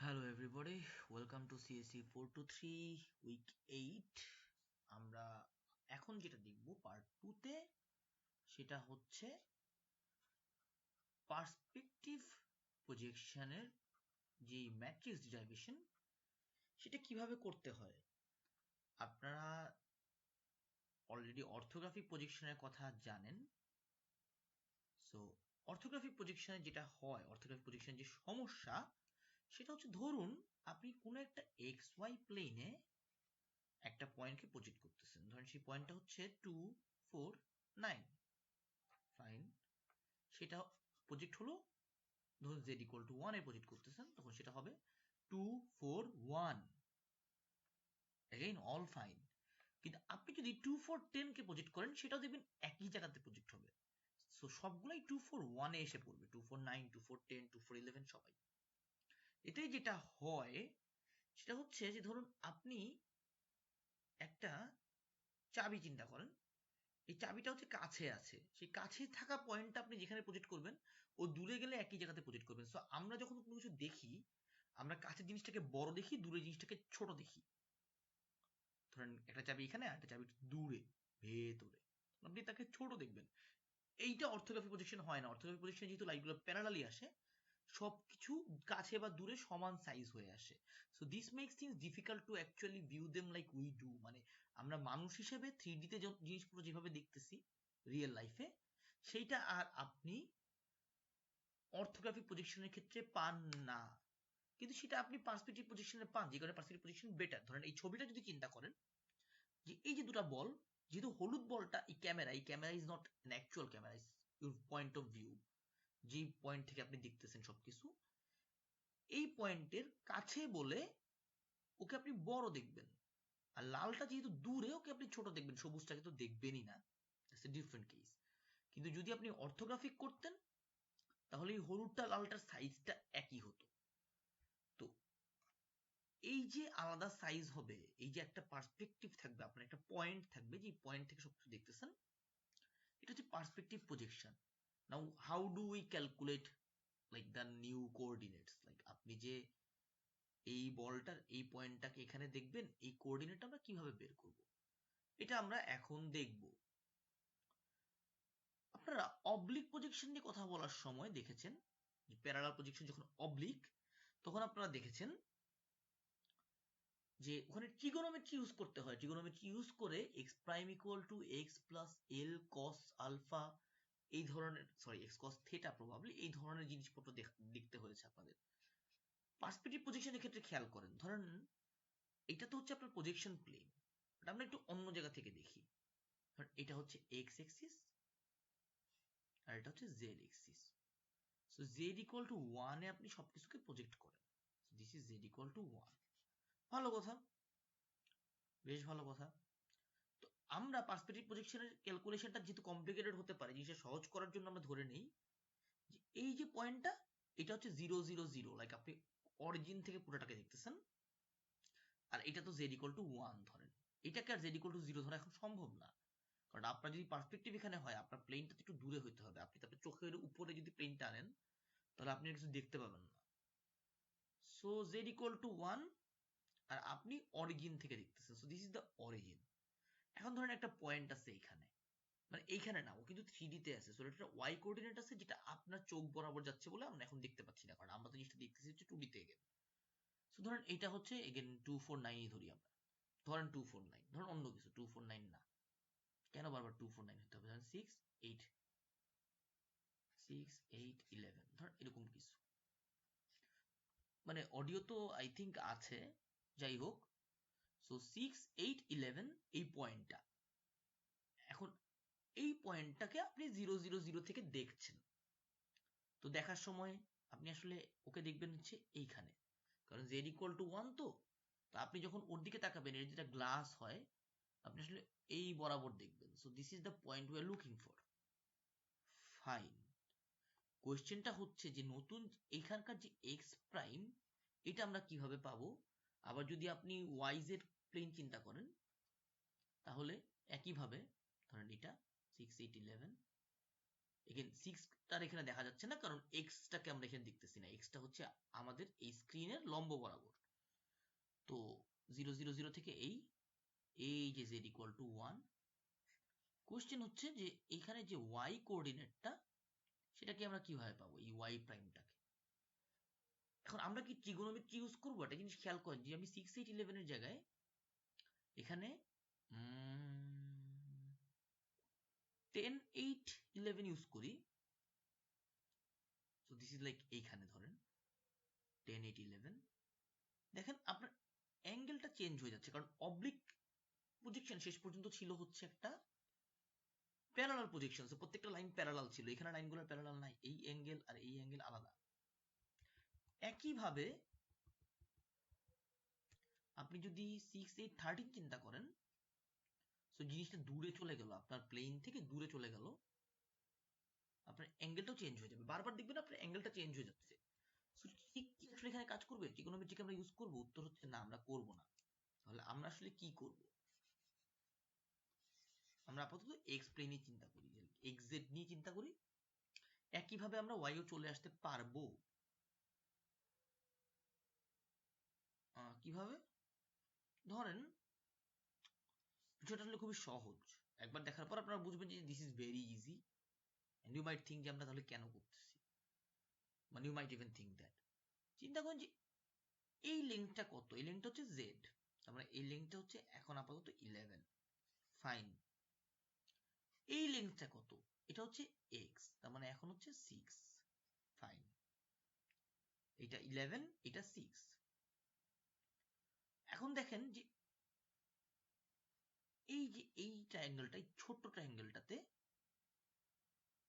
Hello everybody, welcome to CSE 423 week 8. আমরা এখন যেটা দেখব পার্ট 2 তে, সেটা হচ্ছে পার্সপেক্টিভ প্রজেকশনের যে ম্যাট্রিক্স ডিরাইভেশন সেটা কিভাবে করতে হয়। আপনারা অলরেডি অর্থোগ্রাফিক প্রজেকশনের কথা জানেন। সো অর্থোগ্রাফিক প্রজেকশনে যেটা হয়, অর্থোগ্রাফিক প্রজেকশনের যে সমস্যা সেটা হচ্ছে, ধরুন আপনি কোনো একটা XY প্লেনে একটা পয়েন্টকে প্রজেক্ট করতেছেন। ধরেন সেই পয়েন্টটা হচ্ছে 2, 4, 9। ফাইন, সেটা প্রজেক্ট হলো, ধরুন z equal to 1 A project করতেছেন, তখন সেটা হবে 2, 4, 1। Again all fine. কিন্তু আপনি যদি 2, 4, 10 কে প্রজেক্ট করেন, সেটাও দেখবেন একই জায়গাতে প্রজেক্ট হবে। সো সবগুলাই 2, 4, 1 এ এসে পড়বে। 2, 4, 9, 2, 4, 10, 2, 4, 11 সবাই। এটাই যেটা হয় সেটা হচ্ছে যে, ধরুন আপনি একটা চাবি চিন্তা করেন, এই চাবিটা হচ্ছে কাছে আছে, সেই কাছে থাকা পয়েন্টটা আপনি যেখানে প্রজেক্ট করবেন, ও দূরে গেলে একই জায়গাতে প্রজেক্ট করবেন। সো আমরা যখন কোনো কিছু দেখি, আমরা কাছের জিনিসটাকে বড় দেখি, দূরের জিনিসটাকে ছোট দেখি। ধরেন একটা চাবি এখানে, আর একটা চাবি দূরে ভেতরে, আপনি তাকে ছোট দেখবেন। এইটা অর্থোগ্রাফিক প্রজেকশন হয় না। অর্থোগ্রাফিক প্রজেকশন যেহেতু লাইনগুলো প্যারালালি আসে, সবকিছু কাছে বা দূরে সমান সাইজ হয়ে আসে। So this makes things difficult to actually view them like we do. মানে আমরা মানুষ হিসেবে 3D তে জিনিসগুলো যেভাবে দেখতেছি রিয়েল লাইফে, সেইটা আর আপনি অর্থোগ্রাফিক প্রজেকশনের ক্ষেত্রে পান না। কিন্তু সেটা আপনি পার্সপেক্টিভ প্রজেকশনে পান, যে কারণে পার্সপেক্টিভ প্রজেকশন বেটার। ধরেন এই ছবিটা যদি চিন্তা করেন, যে এই যে দুটো বল, যেহেতু হলুদ বলটা এই camera is not an actual camera, is your point of view, যে পয়েন্ট থেকে আপনি দেখতেছেন সবকিছু, এই পয়েন্টের কাছে বলে ওকে আপনি বড় দেখবেন। আর লালটা যেহেতু দূরে, ওকে আপনি ছোট দেখবেন, সবুজটাকে তো দেখবেনই না। Different case. কিন্তু যদি আপনি অর্থোগ্রাফিক করতেন, তাহলে এই হলুদটা লালটার সাইজটা একই হতো। তো এই যে আলাদা সাইজ হবে, এই যে একটা পার্সপেক্টিভ থাকবে, আপনার একটা পয়েন্ট থাকবে, যে পয়েন্ট থেকে সবকিছু দেখতেছেন, এটা হচ্ছে perspective projection. Now how do we calculate like the new coordinates, like আপনি যে এই বলটার এই পয়েন্টটাকে এখানে দেখবেন, এই কোঅর্ডিনেট আমরা কিভাবে বের করব, এটা আমরা এখন দেখব। আপনারা অবলিক প্রজেকশন নিয়ে কথা বলার সময় দেখেছেন, যে প্যারালাল প্রজেকশন যখন অবলিক, তখন আপনারা দেখেছেন যে ওখানে ট্রিগোনোমেট্রি ইউজ করতে হয়। ট্রিগোনোমেট্রি ইউজ করে x prime equal to x plus L cos alpha, এই ধরনের, sorry x cos theta probably, এই ধরনের জিনিসপত্র দেখতে হয়েছে আপনাদের। পার্সপেক্টিভ প্রজেকশনের ক্ষেত্রে খেয়াল করেন, ধরেন এটা তো হচ্ছে আপনার প্রজেকশন প্লেন, আমরা একটু অন্য জায়গা থেকে দেখি। ধরেন এটা হচ্ছে এক্স এক্সিস, আর এটা হচ্ছে Z axis. So Z equal to 1 এ আপনি সবকিছুকে প্রজেক্ট করেন। This is Z equal to 1। ভালো কথা, বেশ ভালো কথা। তো আমরা পার্সপেক্টিভ প্রজেকশনের ক্যালকুলেশনটা যেহেতু কমপ্লিকেটেড হতে পারে, জিনিসটা সহজ করার জন্য আমরা ধরে নেই যে এই যে পয়েন্টটা, এটা হচ্ছে 0, 0, 0, লাইক আপনি অরিজিন থেকে পুরোটাকে দেখতেছেন। আর এটা তো জেড ইকুয়াল টু 1 ধরেন। এটাকে আর জেড ইকুয়াল টু 0 ধরা এখন সম্ভব না, কারণ আপনার যদি পার্সপেক্টিভ এখানে হয়, আপনার প্লেনটা একটু দূরে হইতে হবে। আপনি তারপরে চোখের উপরে যদি প্লেনটা আনেন, তাহলে আপনি কিছু দেখতে পাবেন না। সো জেড ইকুয়াল টু 1, আর আপনি অরিজিন থেকে দেখতেছেন। So this is the origin. এখন ধরেন একটা পয়েন্ট আছে এইখানে, মানে এইখানে না, ও কিন্তু 3D তে আছে। সো এটা ওয়াই কোঅর্ডিনেট আছে, যেটা আপনার চোখ বরাবর যাচ্ছে বলে আমরা এখন দেখতে পাচ্ছি না, কারণ আমরা তো জিনিসটা দেখতেছি হচ্ছে 2D তে। এগেন, সো ধরেন এটা হচ্ছে এগেন 249 ধরি আমরা। ধরেন 249, ধরেন অন্য কিছু, 249 না। কেন বারবার 249 হতে হবে? ধরেন 6, 8, 6, 8, 11, ধরেন এরকম কিছু। মানে অডিও তো আই থিঙ্ক আছে, যাই হোক। সো 6, 8, 11 এই পয়েন্টটা। এখন এই পয়েন্টটাকে আপনি 0, 0, 0 থেকে দেখছেন। তো দেখার সময় আপনি আসলে ওকে দেখবেন হচ্ছে এইখানে, কারণ জেড ইকুয়াল টু 1 তো। তো আপনি যখন ওর দিকে তাকাবেন, এর যেটা গ্লাস হয়, আপনি আসলে এই বরাবর দেখবেন। So this is the point we are looking for. Fine. কোয়েশ্চেনটা হচ্ছে যে নতুন এখানকার যে এক্স প্রাইম, এটা আমরা কিভাবে পাবো? আবার যদি আপনি ওয়াই জেড প্লেন চিন্তা করেন, তাহলে একইভাবে ধরেন এটা 6, 8, 11, এখানে 6টার এখানে দেখা যাচ্ছে না, কারণ এক্সটাকে আমরা এখানে দেখতেছি না। এক্সটা হচ্ছে আমাদের এই স্ক্রিনের লম্ব বরাবর। তো 0 0 0 থেকে এই যে z ইকুয়াল টু 1, কোশ্চেন হচ্ছে যে এখানে যে y কোঅর্ডিনেটটা সেটাকে আমরা কিভাবে পাবো, এই y প্রাইমটাকে। এখন আমরা কি ট্রিগোনোমেট্রি ইউজ করবো? একটা জিনিস খেয়াল করেন যে আমি 6 8 11 এর জায়গায় এখানে 10 8 11 ইউজ করি। সো দিস ইজ লাইক এইখানে ধরেন 10 8 11, দেখেন আপনার অ্যাঙ্গেলটা চেঞ্জ হয়ে যাচ্ছে, কারণ অবলিক প্রজেকশন শেষ পর্যন্ত ছিল হচ্ছে একটা প্যারালাল প্রজেকশন। প্রত্যেকটা লাইন প্যারালাল ছিল, এখানে লাইনগুলো প্যারালাল নাই, এই অ্যাঙ্গেল আর এই অ্যাঙ্গেল আলাদা। একইভাবে আপনি যদি 6 8 13 চিন্তা করেন, সো জিনিসটা দূরে চলে গেল, আপনার প্লেন থেকে দূরে চলে গেল, আপনার অ্যাঙ্গেলটাও চেঞ্জ হয়ে যাবে। বারবার দেখবেন আপনার অ্যাঙ্গেলটা চেঞ্জ হয়ে যাচ্ছে। সো ঠিক কি আসলে এখানে কাজ করবে? ট্রিগোনোমেট্রিকে আমরা ইউজ করব? উত্তর হচ্ছে না, আমরা করব না। তাহলে আমরা আসলে কি করব? আমরা আপাতত এক্স প্লেনই চিন্তা করি, এক্স জেড নিয়ে চিন্তা করি। একইভাবে আমরা ওয়াইও চলে আসতে পারবো। কিভাবে? ধরেন বিষয়টা আসলে খুবই সহজ, একবার দেখার পর আপনারা বুঝবেন যে this is very easy, and you might think যে আমরা তাহলে কেন করতেছি, মানে you might even think that. চিন্তা করেন যে এই লেন্থটা কত? এই লেন্থটা হচ্ছে জেড, তার মানে এই লেন্থটা হচ্ছে এখন আপাতত 11, ফাইন। এই লেন্থটা কত? এটা হচ্ছে এক্স, তার মানে এখন হচ্ছে 6, ফাইন। এটা 11, এটা 6। এখন দেখেন যে এই যে এই ট্রায়াঙ্গেলটা, এই ছোট্ট ট্রায়াঙ্গেলটাতে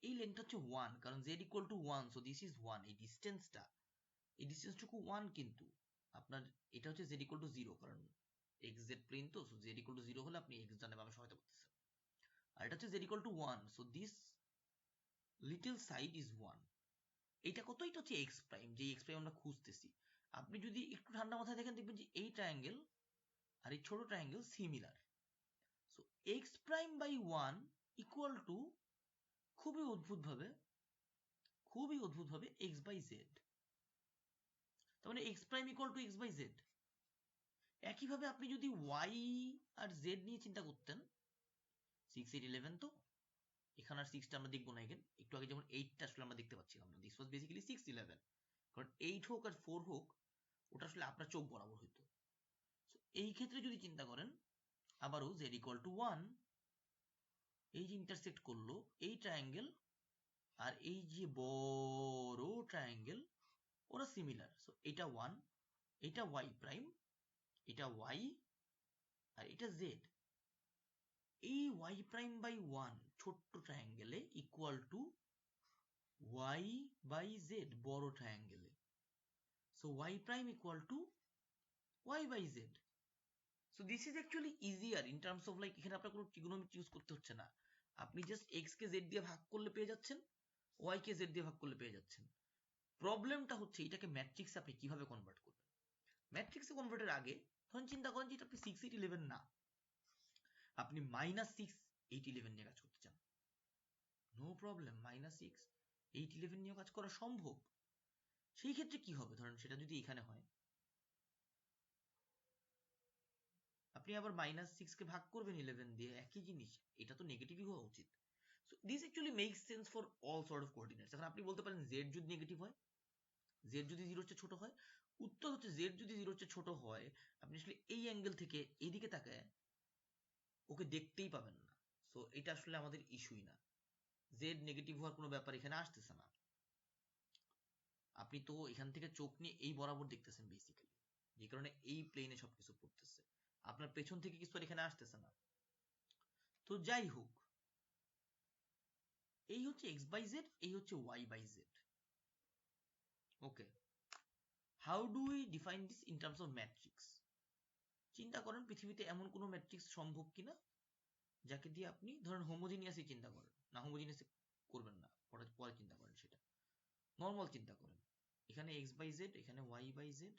এই লেন্থটা হচ্ছে 1, কারণ z equal to 1, so this is 1। এই ডিসটেন্সটুকু 1, কিন্তু আপনার এটা হচ্ছে z ইকুয়াল টু 0, কারণ এক্স জেড প্লেন তো, সো z ইকুয়াল টু 0 হলে আপনি এক্স ডানে বামে সহায়তা করতেছেন। আর এটা হচ্ছে z equal to 1, so this little side is 1। এটা কত? এটা হচ্ছে এক্স প্রাইম, যে এক্স প্রাইম আমরা খুঁজতেছি। আপনি যদি একটু ঠান্ডা মাথায় দেখেন, দেখবেন যে এই ট্রায়াঙ্গেল আর এই ছোট triangle similar. So x prime by 1 equal to খুবই অদ্ভুতভাবে এক্স বাই জেড। তার মানে x prime equal to x by z. একইভাবে আপনি যদি ওয়াই আর জেড নিয়ে চিন্তা করতেন, 6 8 11 তো, এখানে আর 6টা আমরা দেখবো না। এখানে একটু আগে যেমন 8টা আসলে আমরা দেখতে পাচ্ছিলাম না, দিস ওয়াজ বেসিক্যালি 6 11, কারণ 8 হোক আর 4 হোক, ওটা আসলে আপনার চোখ বরাবর হইতো। এই ক্ষেত্রে যদি চিন্তা করেন আবারও z ইকুয়াল টু 1, এই যে ইন্টারসেক্ট করলো এই ট্রায়াঙ্গেল আর এই যে বড় ট্রায়াঙ্গেল, ওরা সিমিলার। সো এটা 1, এটা y প্রাইম, এটা y, আর এটা z। এই y প্রাইম বাই 1 ছোট্ট ট্রায়াঙ্গেলে equal to y by z বড় ট্রায়াঙ্গেলে। So y prime equal to y by z। So this is actually easier in terms of like, এখানে আপনার কোনো ট্রিগোনোমেট্রি ইউজ করতে হচ্ছে না। আপনি জাস্ট এক্স কে জেড দিয়ে ভাগ করলে পেয়ে যাচ্ছেন, ওয়াই কে জেড দিয়ে ভাগ করলে পেয়ে যাচ্ছেন। প্রবলেমটা হচ্ছে এটাকে ম্যাট্রিক্সে আপনি কিভাবে কনভার্ট করবেন। ম্যাট্রিক্সে কনভার্টের আগে ধরুন চিন্তা করেন যে এটা আপনি 6 8 11 না, আপনি -6 8 11 নিয়ে কাজ করতে চান, নো প্রবলেম, -6 8 11 নিয়ে কাজ করা সম্ভব। সেই ক্ষেত্রে কি হবে? ধরেন সেটা যদি এখানে হয়, আপনি আবার -6 কে ভাগ করবেন 11 দিয়ে, একই জিনিস, এটা তো নেগেটিভই হওয়া উচিত। So this actually makes sense for all sort of coordinates. এখন আপনি বলতে পারেন z যদি নেগেটিভ হয়, z যদি 0 হচ্ছে ছোট হয়, উত্তর হচ্ছে z যদি 0 হচ্ছে ছোট হয়, আপনি আসলে এই অ্যাঙ্গেল থেকে এইদিকে তাকায় ওকে দেখতেই পাবেন না। সো এটা আসলে আমাদের ইস্যুই না, z নেগেটিভ হওয়ার কোনো ব্যাপার এখানে আসতেছে না। আপনি তো এখান থেকে চোখ নিয়ে এই বরাবর দেখতেছেন বেসিক্যালি, যে কারণে এই প্লেনে সবকিছু পড়তেছে, আপনার পেছন থেকে কিছু আর এখানে আসতেছে না। তো যাই হোক, এই হচ্ছে এক্স বাই জেড, এই হচ্ছে y by z. Okay, how do we define this in terms of matrix? চিন্তা করেন পৃথিবীতে এমন কোনো ম্যাট্রিক্স সম্ভব কিনা যাকে দিয়ে আপনি ধরেন হোমোজিনিয়াসই চিন্তা করেন, না হোমোজিনিয়াস করবেন না, পরে চিন্তা করেন, সেটা নর্মাল চিন্তা করেন। এখানে এক্স বাই জেড, এখানে ওয়াই বাই জেড,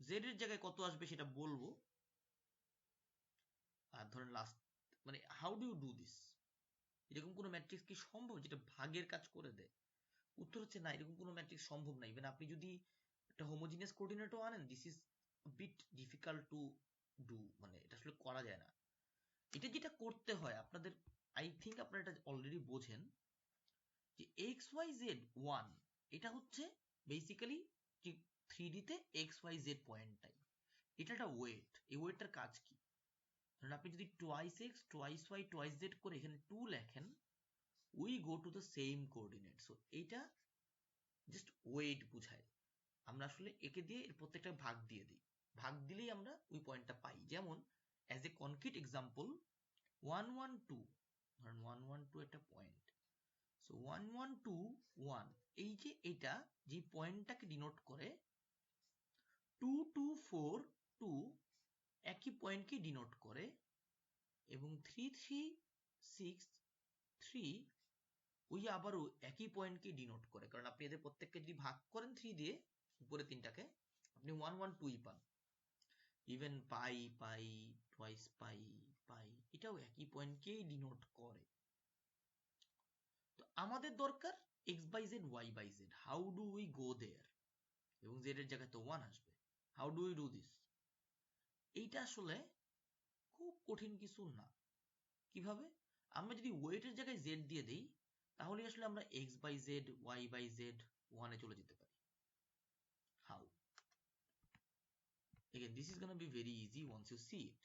জেড এর জায়গায় কত আসবে সেটা বলবো। আর ধরেন লাস্ট, মানে how do you do this? এরকম কোনো ম্যাট্রিক্স কি সম্ভব যেটা ভাগের কাজ করে দেয়? উত্তর হচ্ছে না, এরকম কোনো ম্যাট্রিক্স সম্ভব না। ইভেন আপনি যদি একটা হোমোজিনিয়াস কোঅর্ডিনেটও আনেন, this is bit difficult to do, মানে এটা আসলে করা যায় না। এটা যেটা করতে হয় আপনাদের, আই থিঙ্ক আপনারা এটা অলরেডি বোঝেন যে এক্স ওয়াই জেড ওয়ান, এটা হচ্ছে বেসিক্যালি যে 3D তে এক্স ওয়াই জেড পয়েন্টটাই, এটা একটা ওয়েট। এই ওয়েটটার কাজ কি? ধরেন আপনি যদি twice x twice y twice z করে এখানে 2 লেখেন, we go to the same coordinate. So এইটা জাস্ট ওয়েট বুঝায়। আমরা আসলে একে দিয়ে এর প্রত্যেকটা ভাগ দিয়ে দিই, ভাগ দিলেই আমরা ওই পয়েন্টটা পাই। যেমন অ্যাজ এ কনক্রিট এক্সাম্পল 112, ধরেন 112 একটা পয়েন্ট। সো 1121, এই যে এটা যে পয়েন্টটাকে ডিনোট করে, 2242 একই পয়েন্টকে ডিনোট করে, এবং 3363 ওই আবারও একই পয়েন্টকে ডিনোট করে। কারণ আপনি এদের প্রত্যেককে যদি ভাগ করেন 3 দিয়ে, উপরে তিনটাকে, আপনি 112 পান। ইভেন পাই পাই টুয়াইস পাই পাই, এটাও একই পয়েন্টকেই ডিনোট করে। তো আমাদের দরকার X by Z Y by Z, how do we go there, এবং জেড এর জায়গায় তো 1 আসবে। How do we do this? এইটা আসলে খুব কঠিন কিছু না। কিভাবে? আমরা যদি ওয়েটের জায়গায় জেড দিয়ে দেই, তাহলে আসলে আমরা X by Z Y by Z 1-এ চলে যেতে পারি। How? Again, this is gonna be very easy once you see it.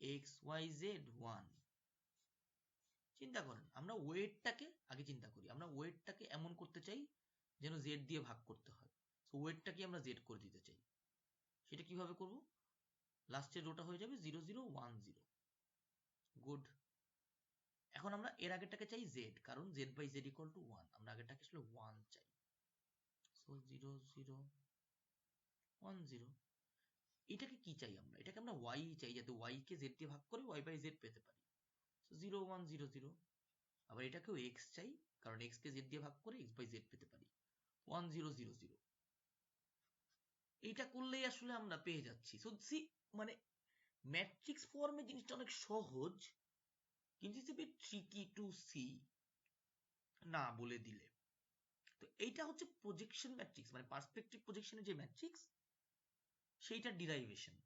x y z 1, চিন্তা করেন, আমরা ওয়েটটাকে আগে চিন্তা করি। আমরা ওয়েটটাকে এমন করতে চাই যেন জেড দিয়ে ভাগ করতে হয়। সো ওয়েটটাকে আমরা জেড করে দিতে চাই। সেটা কিভাবে করব? লাস্টের রোটা হয়ে যাবে 0 0 1 0। গুড। এখন আমরা এর আগেরটাকে চাই জেড, কারণ Z by Z equal to 1, আমরা আগেরটাকে আসলে 1 চাই। সো 0 0 1 0। এটাকে কি চাই আমরা? এটাকে আমরা ওয়াই চাই, যাতে ওয়াই কে জেড দিয়ে ভাগ করে ওয়াই বাই জেড পেতে পারি। সো 0 1 0 0। আবার এটাকেও এক্স চাই, কারণ এক্স কে জেড দিয়ে ভাগ করে এক্স বাই জেড পেতে পারি। 1 0 0 0। এইটা করলেই আসলে আমরা পেয়ে যাচ্ছি। সো সি, মানে ম্যাট্রিক্স ফর্মে জিনিসটা অনেক সহজ, কিন্তু it's a bit tricky to see, না বলে দিলে। তো এইটা হচ্ছে প্রজেকশন ম্যাট্রিক্স, মানে পার্সপেক্টিভ প্রজেকশনের যে ম্যাট্রিক্স, সেইটার ডিরাইভেশন।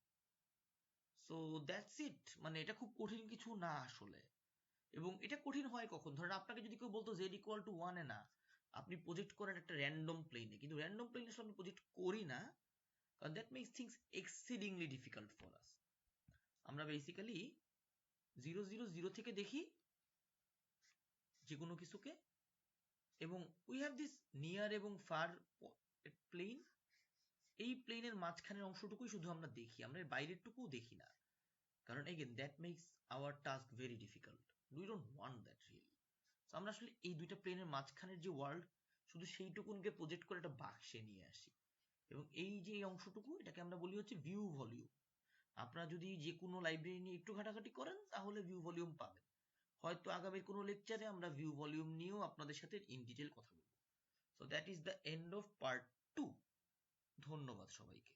So that's it. মানে এটা খুব কঠিন কিছু না আসলে। এবং এটা কঠিন হয় কখন? ধরেন আপনাকে যদি কেউ বলতো জেড ইকুয়াল টু 1-এ না, আপনি প্রজেক্ট করেন একটা র্যান্ডম প্লেনে, কিন্তু র্যান্ডম প্লেনে আসলে আমি প্রজেক্ট করি না, কারণ that makes things exceedingly difficult for us. আমরা বেসিক্যালি 0 0 0 থেকে দেখি যে কোনো কিছুকে, এবং উই হ্যাভ দিস নিয়ার এবং ফার প্লেন। এই প্লেনের মাঝখানের অংশটুকুই শুধু আমরা দেখি, আমরা এর বাইরেরটুকুও দেখি না, কারণ again that makes our task very difficult. We don't want that really. তো আমরা আসলে এই দুইটা প্লেনের মাঝখানের যে ওয়ার্ল্ড, শুধু সেইটুকুনকে প্রজেক্ট করে একটা বাক্সে নিয়ে আসি, এবং এই যে এই অংশটুকু, এটাকে আমরা বলি হচ্ছে ভিউ ভলিউম। আপনারা যদি যে কোনো লাইব্রেরি নিয়ে একটু ঘাটাঘাটি করেন, তাহলে ভিউ ভলিউম পাবেন। হয়তো আগামী কোনো লেকচারে আমরা ভিউ ভলিউম নিয়েও আপনাদের সাথে ইন ডিটেল কথা বলবো। So that is the end of part 2। ধন্যবাদ সবাইকে।